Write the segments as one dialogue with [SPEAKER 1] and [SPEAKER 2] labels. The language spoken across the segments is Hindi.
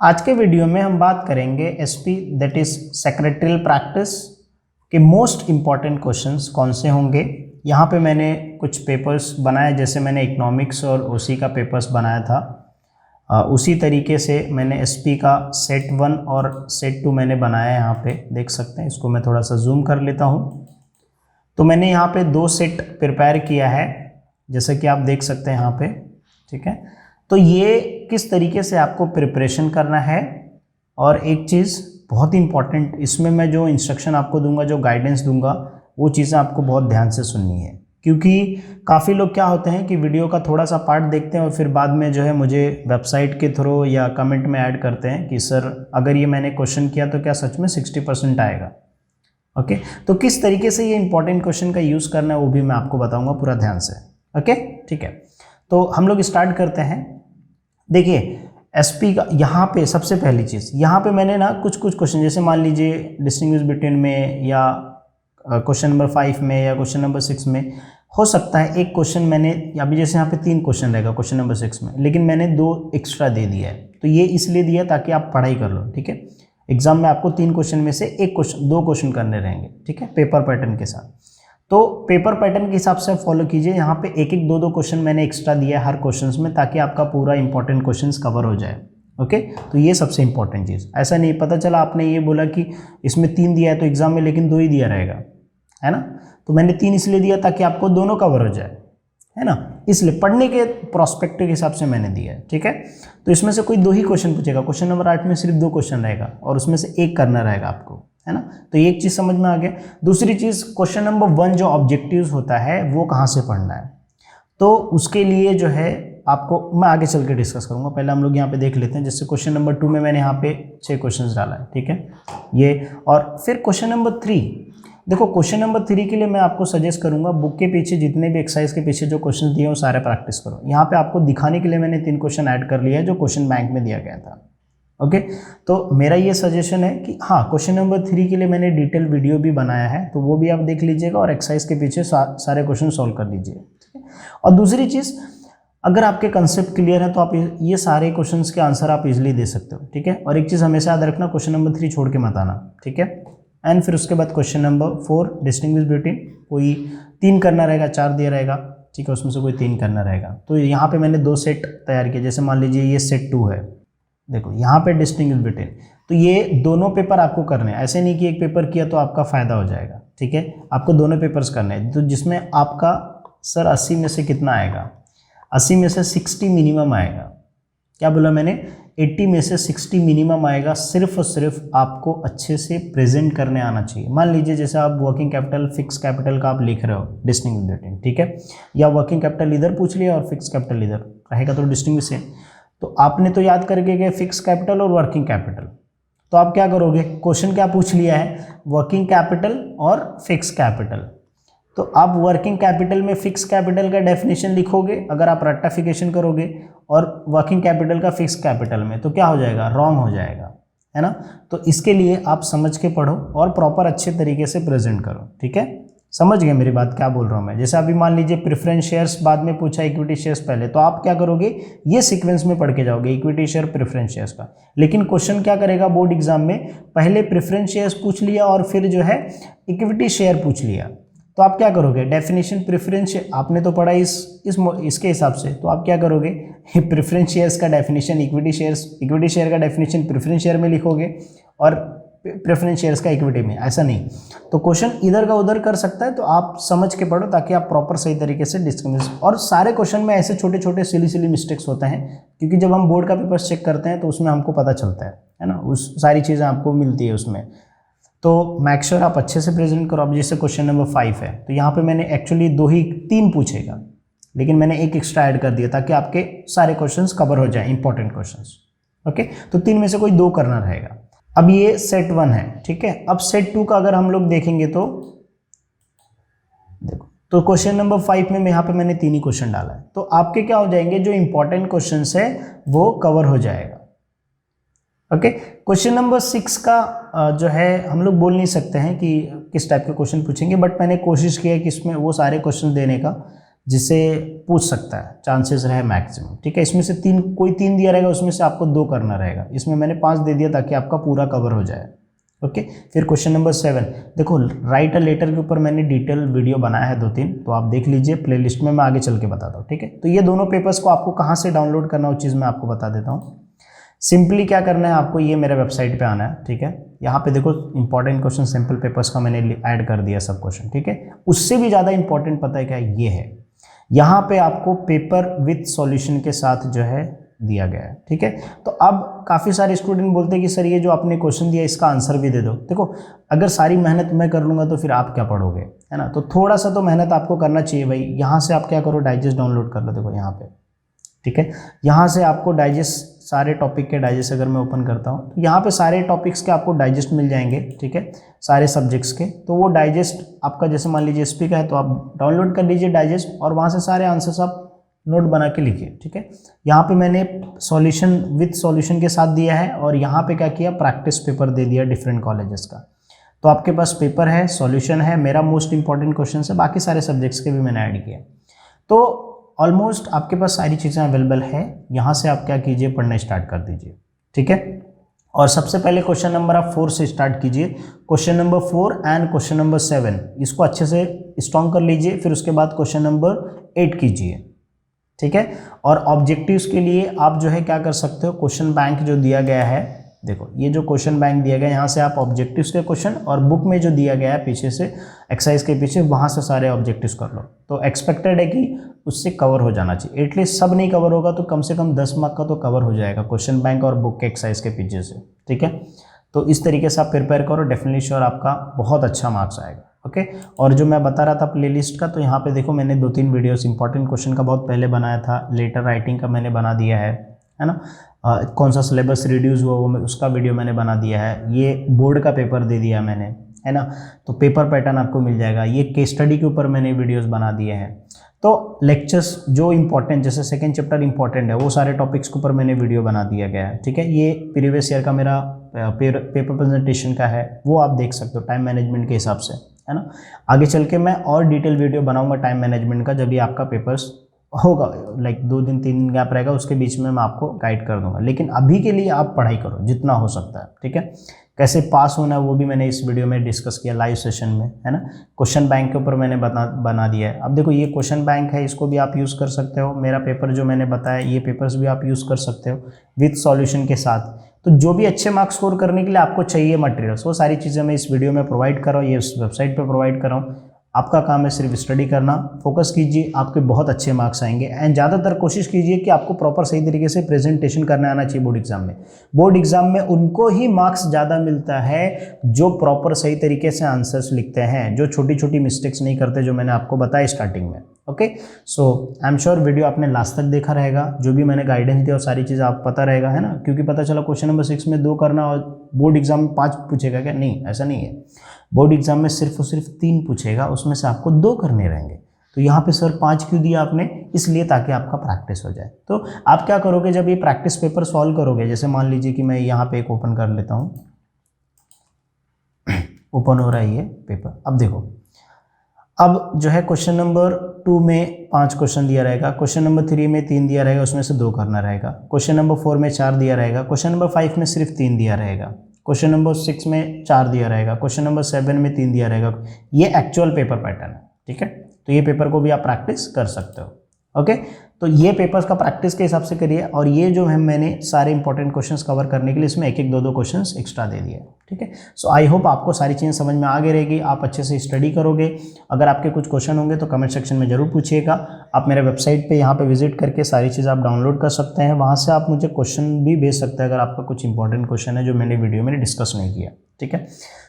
[SPEAKER 1] आज के वीडियो में हम बात करेंगे SP that is secretarial practice के मोस्ट इम्पॉर्टेंट क्वेश्चंस कौन से होंगे। यहाँ पे मैंने कुछ पेपर्स बनाए, जैसे मैंने इकोनॉमिक्स और ओसी का पेपर्स बनाया था, उसी तरीके से मैंने एसपी का सेट 1 और सेट 2 मैंने बनाया है। यहाँ पे देख सकते हैं, इसको मैं थोड़ा सा जूम कर लेता हूँ। तो मैंने यहाँ पे 2 सेट प्रिपेयर किया है, जैसे कि आप देख सकते हैं यहाँ पे, ठीक है। तो ये किस तरीके से आपको प्रिपरेशन करना है, और एक चीज़ बहुत ही इंपॉर्टेंट, इसमें मैं जो इंस्ट्रक्शन आपको दूंगा, जो गाइडेंस दूंगा, वो चीज़ें आपको बहुत ध्यान से सुननी है। क्योंकि काफ़ी लोग क्या होते हैं कि वीडियो का थोड़ा सा पार्ट देखते हैं और फिर बाद में जो है मुझे वेबसाइट के थ्रू या कमेंट में ऐड करते हैं कि सर अगर ये मैंने क्वेश्चन किया तो क्या सच में 60% आएगा। ओके, तो किस तरीके से ये इंपॉर्टेंट क्वेश्चन का यूज़ करना है वो भी मैं आपको बताऊंगा पूरा ध्यान से। ओके, ठीक है। तो हम लोग स्टार्ट करते हैं। देखिए एसपी का यहाँ पे सबसे पहली चीज़, यहाँ पे मैंने ना कुछ क्वेश्चन, जैसे मान लीजिए डिस्टिंग्विश बिटवीन में, या क्वेश्चन नंबर 5 में, या क्वेश्चन नंबर 6 में हो सकता है एक क्वेश्चन मैंने, अभी जैसे यहाँ पे 3 क्वेश्चन रहेगा क्वेश्चन नंबर 6 में, लेकिन मैंने 2 एक्स्ट्रा दे दिया है। तो ये इसलिए दिया ताकि आप पढ़ाई कर लो, ठीक है। एग्जाम में आपको 3 क्वेश्चन में से 2 क्वेश्चन करने रहेंगे, ठीक है, पेपर पैटर्न के साथ। तो पेपर पैटर्न के हिसाब से फॉलो कीजिए। यहाँ पे 1-1, 2-2 क्वेश्चन मैंने एक्स्ट्रा दिया है हर क्वेश्चंस में, ताकि आपका पूरा इंपॉर्टेंट क्वेश्चंस कवर हो जाए। ओके, तो ये सबसे इंपॉर्टेंट चीज़। ऐसा नहीं पता चला आपने ये बोला कि इसमें 3 दिया है तो एग्जाम में लेकिन 2 ही दिया रहेगा, है ना। तो मैंने 3 इसलिए दिया ताकि आपको दोनों कवर हो जाए, है ना। इसलिए पढ़ने के प्रोस्पेक्टिव के हिसाब से मैंने दिया है, ठीक है। तो इसमें से कोई 2 ही क्वेश्चन पूछेगा। क्वेश्चन नंबर 8 में सिर्फ 2 क्वेश्चन रहेगा और उसमें से 1 करना रहेगा आपको, है ना। तो एक चीज़ समझ में आ गया। दूसरी चीज़, क्वेश्चन नंबर 1 जो ऑब्जेक्टिव्स होता है वो कहाँ से पढ़ना है, तो उसके लिए जो है आपको मैं आगे चल के डिस्कस करूँगा। पहले हम लोग यहाँ पे देख लेते हैं। जैसे क्वेश्चन नंबर 2 में मैंने यहाँ पे 6 क्वेश्चन डाला है, ठीक है ये। और फिर क्वेश्चन नंबर 3, देखो क्वेश्चन नंबर 3 के लिए मैं आपको सजेस्ट करूंगा, बुक के पीछे जितने भी एक्सरसाइज के पीछे जो क्वेश्चन दिए वो सारे प्रैक्टिस करो। यहाँ पे आपको दिखाने के लिए मैंने 3 क्वेश्चन ऐड कर लिया है जो क्वेश्चन बैंक में दिया गया था। ओके, तो मेरा ये सजेशन है कि हाँ, क्वेश्चन नंबर 3 के लिए मैंने डिटेल वीडियो भी बनाया है, तो वो भी आप देख लीजिएगा और एक्सरसाइज के पीछे सारे क्वेश्चन सॉल्व कर लीजिए, ठीक है। और दूसरी चीज़, अगर आपके कंसेप्ट क्लियर है तो आप ये सारे क्वेश्चंस के आंसर आप इजीली दे सकते हो, ठीक है। और एक चीज़ हमेशा याद रखना, क्वेश्चन नंबर 3 छोड़ के मत आना, ठीक है। एंड फिर उसके बाद क्वेश्चन नंबर 4 डिस्टिंग्विश बिटवीन, कोई 3 करना रहेगा, 4 दिया रहेगा, ठीक है, उसमें से कोई 3 करना रहेगा। तो यहाँ पे मैंने 2 सेट तैयार किए। जैसे मान लीजिए ये सेट 2 है, देखो यहाँ पे डिस्टिंग्विश बिटवीन, तो ये दोनों पेपर आपको करने हैं। ऐसे नहीं कि एक पेपर किया तो आपका फ़ायदा हो जाएगा, ठीक है, आपको दोनों पेपर्स करने हैं। तो जिसमें आपका सर 80 में से कितना आएगा, 80 में से 60 मिनिमम आएगा। क्या बोला मैंने, 80 में से 60 मिनिमम आएगा। सिर्फ और सिर्फ आपको अच्छे से प्रेजेंट करने आना चाहिए। मान लीजिए जैसे आप वर्किंग कैपिटल, फिक्स कैपिटल का आप लिख रहे हो डिस्टिंग्विश बिटवीन, ठीक है, या वर्किंग कैपिटल इधर पूछ लिया और फिक्स कैपिटल इधर रहेगा तो डिस्टिंग्विश है। तो आपने तो याद करके गए फिक्स कैपिटल और वर्किंग कैपिटल, तो आप क्या करोगे, क्वेश्चन क्या पूछ लिया है, वर्किंग कैपिटल और फिक्स कैपिटल। तो आप वर्किंग कैपिटल में फिक्स कैपिटल का डेफिनेशन लिखोगे अगर आप रेक्टिफिकेशन करोगे, और वर्किंग कैपिटल का फिक्स कैपिटल में, तो क्या हो जाएगा, रॉन्ग हो जाएगा, है ना। तो इसके लिए आप समझ के पढ़ो और प्रॉपर अच्छे तरीके से प्रेजेंट करो, ठीक है। समझ गए मेरी बात क्या बोल रहा हूँ मैं। जैसे अभी मान लीजिए प्रेफरेंस शेयर्स बाद में पूछा, इक्विटी शेयर्स पहले, तो आप क्या करोगे, ये सीक्वेंस में पढ़ के जाओगे, इक्विटी शेयर प्रेफरेंस शेयर्स का। लेकिन क्वेश्चन क्या करेगा बोर्ड एग्जाम में, पहले प्रेफरेंस शेयर्स पूछ लिया और फिर जो है इक्विटी शेयर पूछ लिया। तो आप क्या करोगे, डेफिनेशन प्रेफरेंस आपने तो पढ़ा इसके हिसाब से, तो आप क्या करोगे, प्रेफरेंस शेयर्स का डेफिनेशन इक्विटी शेयर का डेफिनेशन प्रेफरेंस शेयर में लिखोगे और प्रेफरेंस शेयर्स का इक्विटी में। ऐसा नहीं, तो क्वेश्चन इधर का उधर कर सकता है, तो आप समझ के पढ़ो ताकि आप प्रॉपर सही तरीके से डिस्कस। और सारे क्वेश्चन में ऐसे छोटे छोटे सिली मिस्टेक्स होते हैं, क्योंकि जब हम बोर्ड का पेपर चेक करते हैं तो उसमें हमको पता चलता है ना, उस सारी चीज़ें आपको मिलती है उसमें। तो मेक श्योर आप अच्छे से प्रेजेंट करो। अब जैसे क्वेश्चन नंबर 5 है, तो यहाँ पे मैंने एक्चुअली 3 पूछेगा, लेकिन मैंने 1 एक्स्ट्रा ऐड कर दिया ताकि आपके सारे क्वेश्चंस कवर हो जाए, इंपॉर्टेंट क्वेश्चंस। ओके, तो 3 में से कोई 2 करना रहेगा। अब ये सेट 1 है, ठीक है। अब सेट 2 का अगर हम लोग देखेंगे तो देखो, तो क्वेश्चन नंबर 5 में यहाँ पे मैंने 3 ही क्वेश्चन डाला है, तो आपके क्या हो जाएंगे, जो इंपॉर्टेंट क्वेश्चंस है वो कवर हो जाएगा। ओके, क्वेश्चन नंबर 6 का जो है हम लोग बोल नहीं सकते हैं कि किस टाइप के क्वेश्चन पूछेंगे, बट मैंने कोशिश की है कि इसमें वो सारे क्वेश्चन देने का जिसे पूछ सकता है, चांसेस रहे मैक्सिमम, ठीक है। इसमें से कोई तीन दिया रहेगा, उसमें से आपको 2 करना रहेगा। इसमें मैंने 5 दे दिया ताकि आपका पूरा कवर हो जाए। ओके, फिर क्वेश्चन नंबर 7, देखो राइट अ लेटर के ऊपर मैंने डिटेल वीडियो बनाया है 2-3, तो आप देख लीजिए प्लेलिस्ट में, मैं आगे चल के बताता हूँ, ठीक है। तो ये दोनों पेपर्स को आपको कहाँ से डाउनलोड करना, वो चीज़ मैं आपको बता देता हूँ। सिंपली क्या करना है आपको, ये मेरे वेबसाइट पे आना है, ठीक है। यहाँ पे देखो इंपॉर्टेंट क्वेश्चन सैम्पल पेपर्स का मैंने ऐड कर दिया सब क्वेश्चन, ठीक है। उससे भी ज़्यादा इंपॉर्टेंट पता है क्या, ये है, यहाँ पे आपको पेपर विथ सॉल्यूशन के साथ जो है दिया गया है, ठीक है। तो अब काफ़ी सारे स्टूडेंट बोलते हैं कि सर ये जो आपने क्वेश्चन दिया इसका आंसर भी दे दो। देखो अगर सारी मेहनत मैं कर लूँगा तो फिर आप क्या पढ़ोगे, है ना। तो थोड़ा सा तो मेहनत आपको करना चाहिए भाई। यहाँ से आप क्या करो, डाइजेस्ट डाउनलोड कर लो, देखो यहाँ पे, ठीक है। यहाँ से आपको डाइजेस्ट, सारे टॉपिक के डाइजेस्ट अगर मैं ओपन करता हूँ तो यहाँ पे सारे टॉपिक्स के आपको डाइजेस्ट मिल जाएंगे, ठीक है, सारे सब्जेक्ट्स के। तो वो डाइजेस्ट आपका जैसे मान लीजिए एसपी का है तो आप डाउनलोड कर लीजिए डाइजेस्ट, और वहाँ से सारे आंसर्स आप नोट बना के लिखिए, ठीक है। यहाँ पे मैंने सॉल्यूशन विथ सॉल्यूशन के साथ दिया है, और यहाँ पे क्या किया, प्रैक्टिस पेपर दे दिया डिफरेंट कॉलेजेस का। तो आपके पास पेपर है, सॉल्यूशन है, मेरा मोस्ट इंपॉर्टेंट क्वेश्चन है, बाकी सारे सब्जेक्ट्स के भी मैंने ऐड किया। तो ऑलमोस्ट आपके पास सारी चीज़ें अवेलेबल है। यहाँ से आप क्या कीजिए, पढ़ना स्टार्ट कर दीजिए, ठीक है। और सबसे पहले क्वेश्चन नंबर आप 4 से स्टार्ट कीजिए। Question number 4 and question number 7 इसको अच्छे से स्ट्रॉन्ग कर लीजिए। फिर उसके बाद क्वेश्चन नंबर 8 कीजिए, ठीक है। और ऑब्जेक्टिव्स के लिए आप जो है क्या कर सकते हो, क्वेश्चन बैंक जो दिया गया है, देखो ये जो क्वेश्चन बैंक दिया गया है, यहाँ से आप ऑब्जेक्टिव्स के क्वेश्चन, और बुक में जो दिया गया है पीछे से एक्सरसाइज के पीछे, वहाँ से सारे ऑब्जेक्टिव्स कर लो। तो एक्सपेक्टेड है कि उससे कवर हो जाना चाहिए। एटलीस्ट सब नहीं कवर होगा तो कम से कम 10 मार्क का तो कवर हो जाएगा क्वेश्चन बैंक और बुक के एक्सरसाइज के पीछे से, ठीक है। तो इस तरीके से आप प्रिपेयर करो, डेफिनेटली श्योर आपका बहुत अच्छा मार्क्स आएगा। ओके, और जो मैं बता रहा था प्लेलिस्ट का, तो यहाँ पे देखो मैंने 2-3 वीडियोस इंपॉर्टेंट क्वेश्चन का बहुत पहले बनाया था, लेटर राइटिंग का मैंने बना दिया है ना। कौन सा सिलेबस रिड्यूस हुआ वो उसका वीडियो मैंने बना दिया है। ये बोर्ड का पेपर दे दिया मैंने, है ना, तो पेपर पैटर्न आपको मिल जाएगा। ये केस स्टडी के ऊपर मैंने वीडियोस बना दिए हैं। तो लेक्चर्स जो इंपॉर्टेंट, जैसे सेकंड चैप्टर इंपॉर्टेंट है, वो सारे टॉपिक्स के ऊपर मैंने वीडियो बना दिया गया है, ठीक है। ये प्रीवियस ईयर का मेरा पेपर प्रेजेंटेशन का है, वो आप देख सकते हो टाइम मैनेजमेंट के हिसाब से, है ना। आगे चल के मैं और डिटेल वीडियो बनाऊंगा टाइम मैनेजमेंट का, जब ये आपका पेपर्स होगा, लाइक 2 दिन 3 दिन गैप रहेगा, उसके बीच में मैं आपको गाइड कर दूंगा। लेकिन अभी के लिए आप पढ़ाई करो जितना हो सकता है, ठीक है। कैसे पास होना है वो भी मैंने इस वीडियो में डिस्कस किया लाइव सेशन में, है ना। क्वेश्चन बैंक के ऊपर मैंने बना दिया है। अब देखो ये क्वेश्चन बैंक है, इसको भी आप यूज़ कर सकते हो। मेरा पेपर जो मैंने बताया, ये पेपर्स भी आप यूज़ कर सकते हो विथ सॉल्यूशन के साथ। तो जो भी अच्छे मार्क्स स्कोर करने के लिए आपको चाहिए मटेरियल्स, वो सारी चीज़ें मैं इस वीडियो में प्रोवाइड कर रहा हूँ, ये इस वेबसाइट पर प्रोवाइड कर रहा हूँ। आपका काम है सिर्फ स्टडी करना, फोकस कीजिए, आपके बहुत अच्छे मार्क्स आएंगे। एंड ज़्यादातर कोशिश कीजिए कि आपको प्रॉपर सही तरीके से प्रेजेंटेशन करना आना चाहिए बोर्ड एग्जाम में। बोर्ड एग्जाम में उनको ही मार्क्स ज़्यादा मिलता है जो प्रॉपर सही तरीके से आंसर्स लिखते हैं, जो छोटी छोटी मिस्टेक्स नहीं करते, जो मैंने आपको बताया स्टार्टिंग में। Okay, so I am sure video आपने लास्ट तक देखा रहेगा, जो भी मैंने गाइडेंस दिया और सारी चीज़ आप पता रहेगा, है ना। क्योंकि पता चला क्वेश्चन नंबर 6 में 2 करना और बोर्ड एग्जाम में 5 पूछेगा क्या, नहीं, ऐसा नहीं है। बोर्ड एग्जाम में सिर्फ और सिर्फ 3 पूछेगा, उसमें से आपको 2 करने रहेंगे। तो यहाँ पे सर 5 क्यों दिया आपने, इसलिए ताकि आपका प्रैक्टिस हो जाए। तो आप क्या करोगे, जब ये प्रैक्टिस पेपर सॉल्व करोगे, जैसे मान लीजिए कि मैं यहाँ पे एक ओपन कर लेता हूँ, ओपन हो रहा है ये पेपर। अब देखो, अब जो है क्वेश्चन नंबर 2 में 5 क्वेश्चन दिया रहेगा, क्वेश्चन नंबर 3 में 3 दिया रहेगा, उसमें से 2 करना रहेगा। क्वेश्चन नंबर 4 में 4 दिया रहेगा, क्वेश्चन नंबर 5 में सिर्फ 3 दिया रहेगा, क्वेश्चन नंबर 6 में 4 दिया रहेगा, क्वेश्चन नंबर 7 में 3 दिया रहेगा। ये एक्चुअल पेपर पैटर्न है, ठीक है। तो ये पेपर को भी आप प्रैक्टिस कर सकते हो। ओके, तो ये पेपर्स का प्रैक्टिस के हिसाब से करिए। और ये जो है मैंने सारे इंपॉर्टेंट क्वेश्चंस कवर करने के लिए इसमें 1-1, 2-2 क्वेश्चंस एक्स्ट्रा दे दिए, ठीक है। सो आई होप आपको सारी चीज़ें समझ में आ गई रहेगी, आप अच्छे से स्टडी करोगे। अगर आपके कुछ क्वेश्चन होंगे तो कमेंट सेक्शन में जरूर पूछिएगा। आप मेरे वेबसाइट पे यहाँ पे विजिट करके सारी चीज़ आप डाउनलोड कर सकते हैं, वहाँ से आप मुझे क्वेश्चन भी भेज सकते हैं अगर आपका कुछ इंपॉर्टेंट क्वेश्चन है जो मैंने वीडियो में डिस्कस नहीं किया, ठीक है।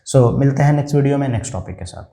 [SPEAKER 1] सो मिलते हैं नेक्स्ट वीडियो में नेक्स्ट टॉपिक के साथ।